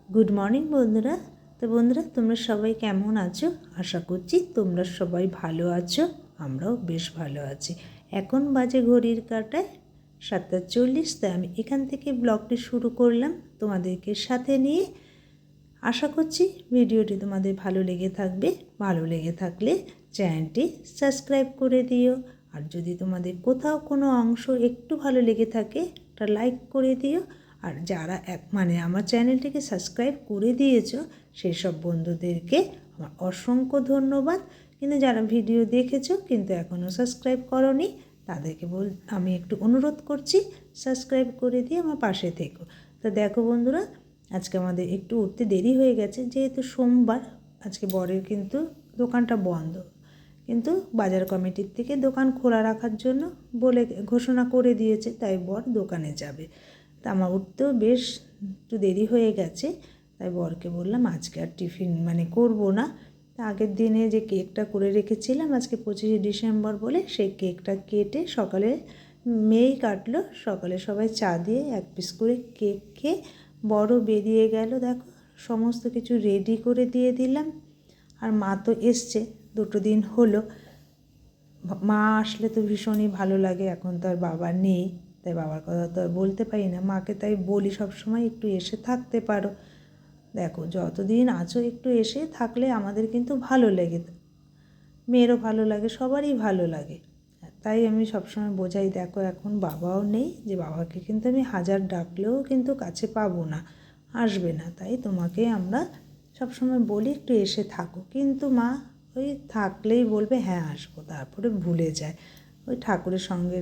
Good morning বন্ধুরা। তো বন্ধুরা, তোমরা সবাই কেমন আছো? আশা করছি তোমরা সবাই ভালো আছো, আমরাও বেশ ভালো আছি। এখন বাজে ঘড়ির কাঁটায় 7:40। তাই আমি এখান থেকে ব্লগটি শুরু করলাম তোমাদেরকে সাথে নিয়ে। আশা করছি ভিডিওটি তোমাদের ভালো লেগে থাকবে। ভালো লেগে থাকলে চ্যানেলটি সাবস্ক্রাইব করে দিও, আর যদি তোমাদের কোথাও কোনো অংশ একটু ভালো লেগে থাকে একটা লাইক করে দিও। আর যারা আমার চ্যানেলটিকে সাবস্ক্রাইব করে দিয়েছো সেই সব বন্ধুদেরকে আমার অসংখ্য ধন্যবাদ। কিন্তু যারা ভিডিও দেখেছো কিন্তু এখনও সাবস্ক্রাইব করোনি তাদেরকে আমি একটু অনুরোধ করছি, সাবস্ক্রাইব করে দিয়ে আমার পাশে থেকো। তো দেখো বন্ধুরা, আজকে আমাদের একটু উঠতে দেরি হয়ে গেছে, যেহেতু সোমবার। আজকে বরের কিন্তু দোকানটা বন্ধ, কিন্তু বাজার কমিটির থেকে দোকান খোলা রাখার জন্য বলে ঘোষণা করে দিয়েছে, তাই বর দোকানে যাবে। তা আমার উঠতেও বেশ একটু দেরি হয়ে গেছে, তাই বরকে বললাম আজকে আর টিফিন করব না। তা আগের দিনে যে কেকটা করে রেখেছিলাম আজকে 25শে ডিসেম্বর বলে, সেই কেকটা কেটে সকালে মেয়েই কাটলো। সকালে সবাই চা দিয়ে এক পিস করে কেক খেয়ে বড় বেরিয়ে গেল। দেখো, সমস্ত কিছু রেডি করে দিয়ে দিলাম। আর মা তো এসছে, 2 দিন হলো। মা আসলে তো ভীষণই ভালো লাগে। এখন তো আর বাবা নেই, তাই বাবার কথা তো আর বলতে পারি না। মাকে তাই বলি সবসময় একটু এসে থাকতে পারো। দেখো, যতদিন আছো একটু এসে থাকলে আমাদের কিন্তু ভালো লাগে, মেয়েরও ভালো লাগে, সবারই ভালো লাগে। তাই আমি সবসময় বোঝাই, দেখো এখন বাবাও নেই, যে বাবাকে কিন্তু আমি হাজার ডাকলেও কিন্তু কাছে পাবো না, আসবে না। তাই তোমাকে আমরা সবসময় বলি একটু এসে থাকো, কিন্তু মা ওই থাকলেই বলবে হ্যাঁ আসবো, তারপরে ভুলে যায়। ওই ঠাকুরের সঙ্গে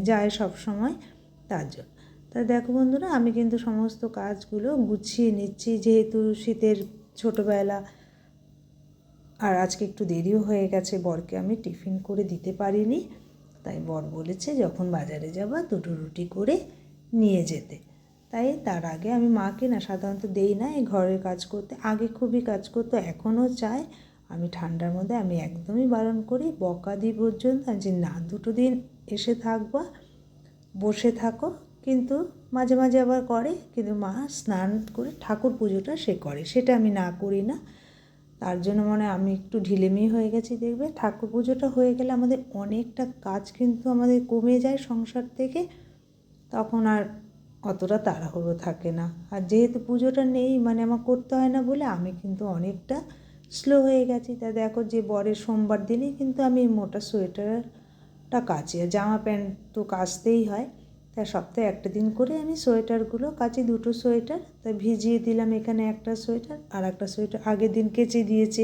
যায় সব সময়, তার জন্য। তা দেখো বন্ধুরা, আমি কিন্তু সমস্ত কাজগুলো গুছিয়ে নিচ্ছি, যেহেতু শীতের ছোটোবেলা। আর আজকে একটু দেরিও হয়ে গেছে, বরকে আমি টিফিন করে দিতে পারিনি। তাই বর বলেছে যখন বাজারে যাবা 2টো রুটি করে নিয়ে যেতে। তাই তার আগে আমি মাকে সাধারণত দেই না এই ঘরের কাজ করতে। আগে খুবই কাজ করতো, এখনও চায়। আমি ঠান্ডার মধ্যে আমি একদমই বারণ করি, বকা দিই পর্যন্ত, যে না 2টো দিন এসে থাকবা, বসে থাকো। কিন্তু মাঝে মাঝে আবার করে, কিন্তু মা স্নান করে ঠাকুর পুজোটা সে করে, সেটা আমি না করি না। তার জন্য আমি একটু ঢিলেমি হয়ে গেছি। দেখবে ঠাকুর পুজোটা হয়ে গেলে আমাদের অনেকটা কাজ কিন্তু আমাদের কমে যায় সংসার থেকে, তখন আর অতটা তাড়াহুড়ো থাকে না। আর যেহেতু পুজোটা নেই আমার করতে হয় না বলে আমি কিন্তু অনেকটা স্লো হয়ে গেছি। তা দেখো, যে বরের সোমবার দিনই কিন্তু আমি মোটা সোয়েটারটা কাচি, আর জামা প্যান্ট তো কাচতেই হয়। তাই সপ্তাহে একটা দিন করে আমি সোয়েটারগুলো কাচি, 2টো সোয়েটার। তাই ভিজিয়ে দিলাম এখানে একটা সোয়েটার, আর একটা সোয়েটার আগের দিন কেচে দিয়েছি।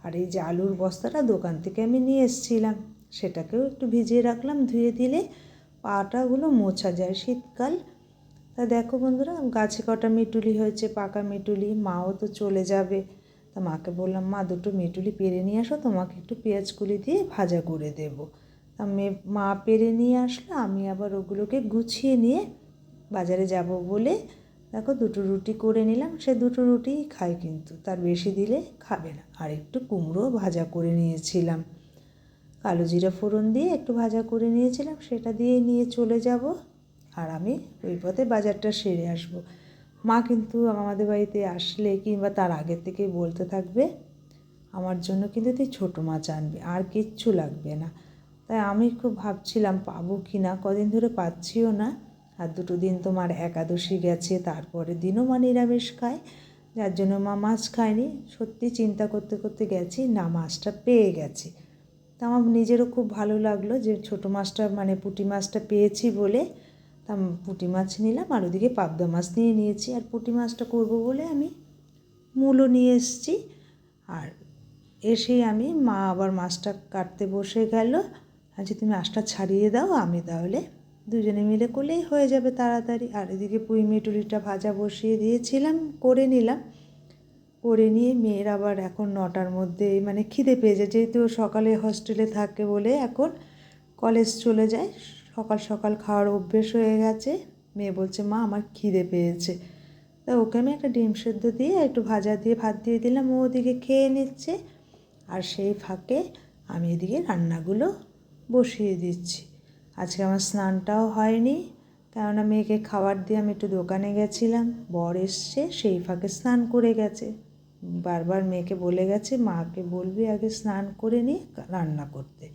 আর এই যে আলুর বস্তাটা দোকান থেকে আমি নিয়ে এসেছিলাম, সেটাকেও একটু ভিজিয়ে রাখলাম, ধুয়ে দিলে পাটাগুলো মোছা যায় শীতকাল। তা দেখো বন্ধুরা, গাছে কটা মিটুলি হয়েছে, পাকা মিটুলি। মাও তো চলে যাবে, তা মাকে বললাম মা 2টো মিটুলি পেরে নিয়ে আসো, তোমাকে একটু পেঁয়াজ কুলি দিয়ে ভাজা করে দেবো। তা মা পেরে নিয়ে আসলো, আমি আবার ওগুলোকে গুছিয়ে নিয়ে বাজারে যাব বলে দেখো 2টো রুটি করে নিলাম। সে 2টো রুটিই খাই, কিন্তু তার বেশি দিলে খাবে না। আর একটু কুমড়ো ভাজা করে নিয়েছিলাম, কালো জিরা ফোড়ন দিয়ে একটু ভাজা করে নিয়েছিলাম, সেটা দিয়ে নিয়ে চলে যাব। আর আমি ওই পথে বাজারটা সেরে আসব। মা কিন্তু আমাদের বাড়িতে আসলে কিংবা তার আগের থেকেই বলতে থাকবে, আমার জন্য কিন্তু তুই ছোটো মাছ আনবি, আর কিচ্ছু লাগবে না। তাই আমি খুব ভাবছিলাম পাবো কি না, কদিন ধরে পাচ্ছিও না। আর 2টো দিন তোমার একাদশী গেছে, তারপরে দিনও নিরামিষ খায়, যার জন্য মা মাছ খায়নি। সত্যি চিন্তা করতে করতে গেছি, না মাছটা পেয়ে গেছি। তা আমার নিজেরও খুব ভালো লাগলো যে ছোটো মাছটা পুঁটি মাছটা পেয়েছি বলে। তা পুঁটি মাছ নিলাম, আর ওদিকে পাবদা মাছ নিয়ে নিয়েছি। আর পুঁটি মাছটা করবো বলে আমি মূলো নিয়ে এসেছি। আর এসেই মা আবার মাছটা কাটতে বসে গেল, আচ্ছা তুমি মাছটা ছাড়িয়ে দাও, আমি তাহলে দুজনে মিলে করলেই হয়ে যাবে তাড়াতাড়ি। আর এদিকে পুঁই মিটুলিটা ভাজা বসিয়ে দিয়েছিলাম, করে নিলাম। করে নিয়ে মেয়ের আবার এখন 9টার মধ্যে খিদে পেয়ে যায়, যেহেতু সকালে হস্টেলে থাকে বলে এখন কলেজ চলে যায়, সকাল সকাল খাওয়ার অভ্যেস হয়ে গেছে। মেয়ে বলছে মা আমার খিদে পেয়েছে। তা ওকে আমি একটা ডিম সেদ্ধ দিয়ে একটু ভাজা দিয়ে ভাত দিয়ে দিলাম, ও ওদিকে খেয়ে নিচ্ছে। আর সেই ফাঁকে আমি এদিকে রান্নাগুলো বসিয়ে দিচ্ছি। আজকে আমার স্নানটাও হয়নি, কেননা মেয়েকে খাবার দিয়ে আমি একটু দোকানে গেছিলাম, বর এসছে, সেই ফাঁকে স্নান করে গেছে। বারবার মেয়েকে বলে গেছে মাকে বলবি আগে স্নান করে নিয়ে রান্না করতে।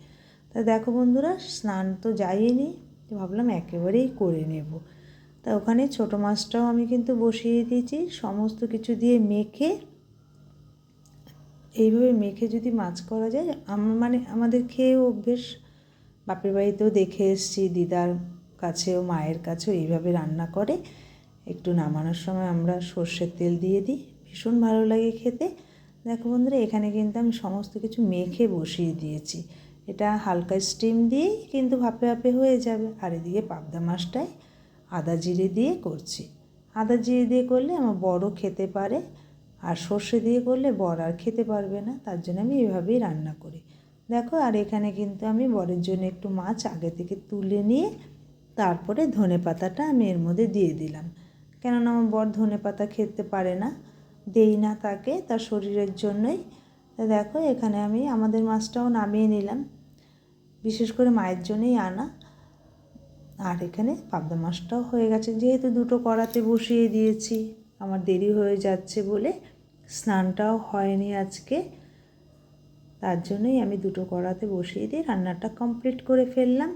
তা দেখো বন্ধুরা, স্নান তো যাইনি, ভাবলাম একেবারেই করে নেব। তা ওখানে ছোটো মাছটাও আমি কিন্তু বসিয়ে দিয়েছি, সমস্ত কিছু দিয়ে মেখে। এইভাবে মেখে যদি মাছ করা যায়, আমাদের খেয়েও অভ্যেস, বাপের বাড়িতেও দেখে এসেছি, দিদার কাছেও মায়ের কাছেও এইভাবে রান্না করে। একটু নামানোর সময় আমরা সর্ষের তেল দিয়ে দিই, ভীষণ ভালো লাগে খেতে। দেখো বন্ধুরা, এখানে কিন্তু আমি সমস্ত কিছু মেখে বসিয়ে দিয়েছি। এটা হালকা স্টিম দিয়েই কিন্তু ভাপে ভাপে হয়ে যাবে। আর এদিকে পাবদা মাছটায় আদা জিরে দিয়ে করছি। আদা জিরে দিয়ে করলে আমার বড়ও খেতে পারে, আর সর্ষে দিয়ে করলে বর আর খেতে পারবে না, তার জন্য আমি এভাবেই রান্না করি। দেখো, আর এখানে কিন্তু আমি বরের জন্য একটু মাছ আগে থেকে তুলে নিয়ে তারপরে ধনেপাতাটা আমি এর মধ্যে দিয়ে দিলাম। কেননা আমার বর ধনেপাতা খেতে পারে না, দেই না তাকে, তার শরীরের জন্যই। তা দেখো, এখানে আমি আমাদের মাছটাও নামিয়ে নিলাম, বিশেষ করে মায়ের জন্যই আনা। আর এখানে পাবদা মাছটাও হয়ে গেছে, যেহেতু দুটো কড়াতে বসিয়ে দিয়েছি, আমার দেরি হয়ে যাচ্ছে বলে স্নানটাও হয়নি আজকে, তার জন্যই আমি দুটো কড়াতে বসিয়ে দিয়ে রান্নাটা কমপ্লিট করে ফেললাম।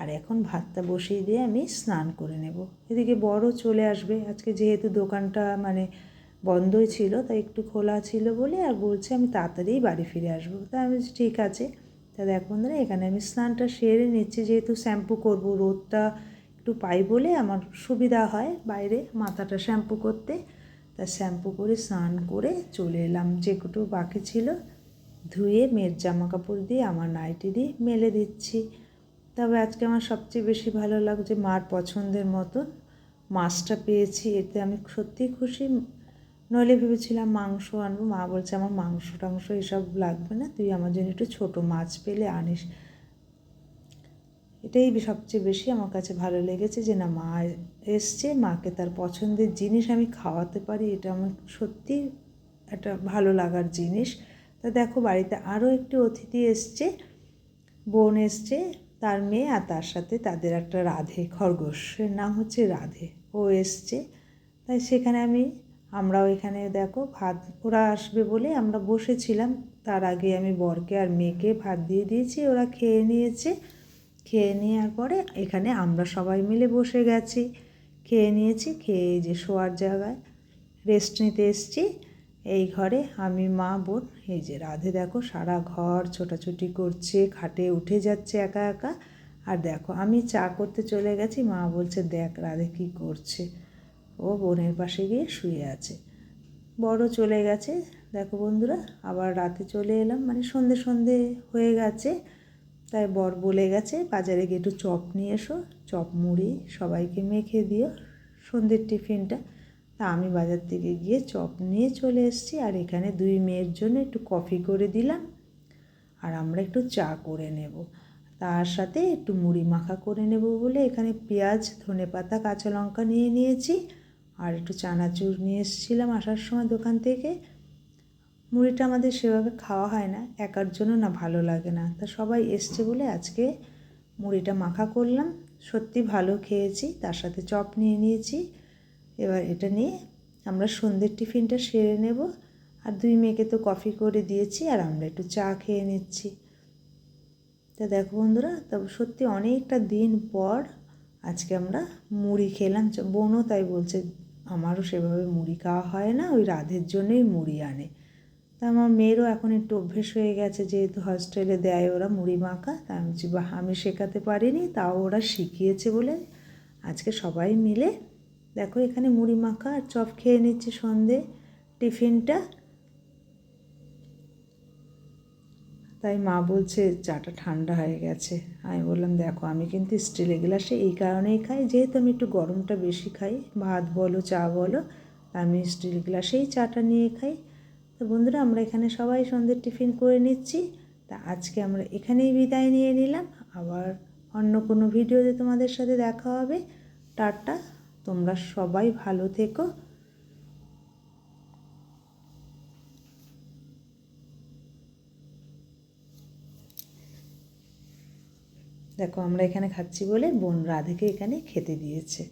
আর এখন ভাতটা বসিয়ে দিয়ে আমি স্নান করে নেব। এদিকে বড়ও চলে আসবে, আজকে যেহেতু দোকানটা বন্ধই ছিল, তাই একটু খোলা ছিল বলে, আর বলছে আমি তাড়াতাড়িই বাড়ি ফিরে আসবো। তা আমি ঠিক আছে। তা দেখ বন্ধুরা, এখানে আমি স্নানটা সেরে নিচ্ছি, যেহেতু শ্যাম্পু করব, রোদটা একটু পাই বলে আমার সুবিধা হয় বাইরে মাথাটা শ্যাম্পু করতে। তা শ্যাম্পু করে স্নান করে চলে এলাম, যেটুকু বাকি ছিল ধুয়ে মেয়ের জামা কাপড় দিয়ে আমার নাইটি দিয়ে মেলে দিচ্ছি। তবে আজকে আমার সবচেয়ে বেশি ভালো লাগছে মার পছন্দের মতন মাছটা পেয়েছি, এতে আমি সত্যিই খুশি। নইলে ভেবেছিলাম মাংস আনবো, মা বলছে আমার মাংস টাংস এসব লাগবে না, তুই আমার জন্য একটু ছোটো মাছ পেলে আনিস। এটাই সবচেয়ে বেশি আমার কাছে ভালো লেগেছে, যে না, মা এসছে, মাকে তার পছন্দের জিনিস আমি খাওয়াতে পারি, এটা আমার সত্যি একটা ভালো লাগার জিনিস। তা দেখো, বাড়িতে আরও একটি অতিথি এসছে, বোন এসছে, তার মেয়ে, আর তার সাথে তাদের একটা রাধে, খরগোশের নাম হচ্ছে রাধে, ও এসছে। তাই সেখানে আমরাও এখানে দেখো ভাত, ওরা আসবে বলে আমরা বসেছিলাম, তার আগে আমি বরকে আর মেয়েকে ভাত দিয়ে দিয়েছি, ওরা খেয়ে নিয়েছে। খেয়ে নেওয়ার পরে এখানে আমরা সবাই মিলে বসে গেছি, খেয়ে নিয়েছি, খেয়ে যে শোয়ার জায়গায় রেস্ট নিতে এসেছি। এই ঘরে আমি, মা, বোন, এই যে রাধে দেখো সারা ঘর ছোটাছুটি করছে, খাটে উঠে যাচ্ছে একা একা। আর দেখো, আমি চা করতে চলে গেছি, মা বলছে দেখ রাধে কী করছে, ও বোনের পাশে গিয়ে শুয়ে আছে। বড় চলে গেছে। দেখো বন্ধুরা, আবার রাতে চলে এলাম, সন্ধে সন্ধে হয়ে গেছে। তাই বর বলে গেছে বাজারে গিয়ে একটু চপ নিয়ে এসো, চপ মুড়ি সবাইকে মেখে দিও সন্ধ্যের টিফিনটা। তা আমি বাজার থেকে গিয়ে চপ নিয়ে চলে এসেছি, আর এখানে দুই মেয়ের জন্য একটু কফি করে দিলাম, আর আমরা একটু চা করে নেব। তার সাথে একটু মুড়ি মাখা করে নেব বলে এখানে পেঁয়াজ, ধনেপাতা, কাঁচা লঙ্কা নিয়ে নিয়েছি, আর একটু চানাচুর নিয়ে এসেছিলাম আসার সময় দোকান থেকে। মুড়িটা আমাদের সেভাবে খাওয়া হয় না, একার জন্য না ভালো লাগে না, তা সবাই এসছে বলে আজকে মুড়িটা মাখা করলাম। সত্যি ভালো খেয়েছি, তার সাথে চপ নিয়ে নিয়েছি। এবার এটা নিয়ে আমরা সন্ধ্যের টিফিনটা সেরে নেব। আর দুই মেয়েকে তো কফি করে দিয়েছি, আর আমরা একটু চা খেয়ে নিচ্ছি। তা দেখো বন্ধুরা, তবে সত্যি অনেকটা দিন পর আজকে আমরা মুড়ি খেলাম। বোনও তাই বলছে, আমারও সেভাবে মুড়ি খাওয়া হয় না, ওই রাধের জন্যই মুড়ি আনে। তা আমার মেয়েরও এখন একটু অভ্যেস হয়ে গেছে, যেহেতু হস্টেলে দেয় ওরা মুড়ি মাখা। তা আমি বলছি, বাহ, আমি শেখাতে পারিনি, তাও ওরা শিখিয়েছে বলে আজকে সবাই মিলে দেখো এখানে মুড়ি মাখা আর চপ খেয়ে নিচ্ছি সন্ধে টিফিনটা। তাই মা বলছে চাটা ঠান্ডা হয়ে গেছে। আমি বললাম দেখো, আমি কিন্তু স্টিলের গ্লাসে এই কারণেই খাই, যেহেতু আমি একটু গরমটা বেশি খাই, ভাত বলো চা বলো, আমি স্টিল গ্লাসেই চাটা নিয়ে খাই। তো বন্ধুরা, আমরা এখানে সবাই সন্ধ্যের টিফিন করে নিচ্ছি। তা আজকে আমরা এখানেই বিদায় নিয়ে নিলাম, আবার অন্য কোনো ভিডিওতে তোমাদের সাথে দেখা হবে। টাটা, তোমরা সবাই ভালো থেকো। দেখো আমরা এখানে খাচ্ছি বলে বোন রাধেকে এখানে খেতে দিয়েছে।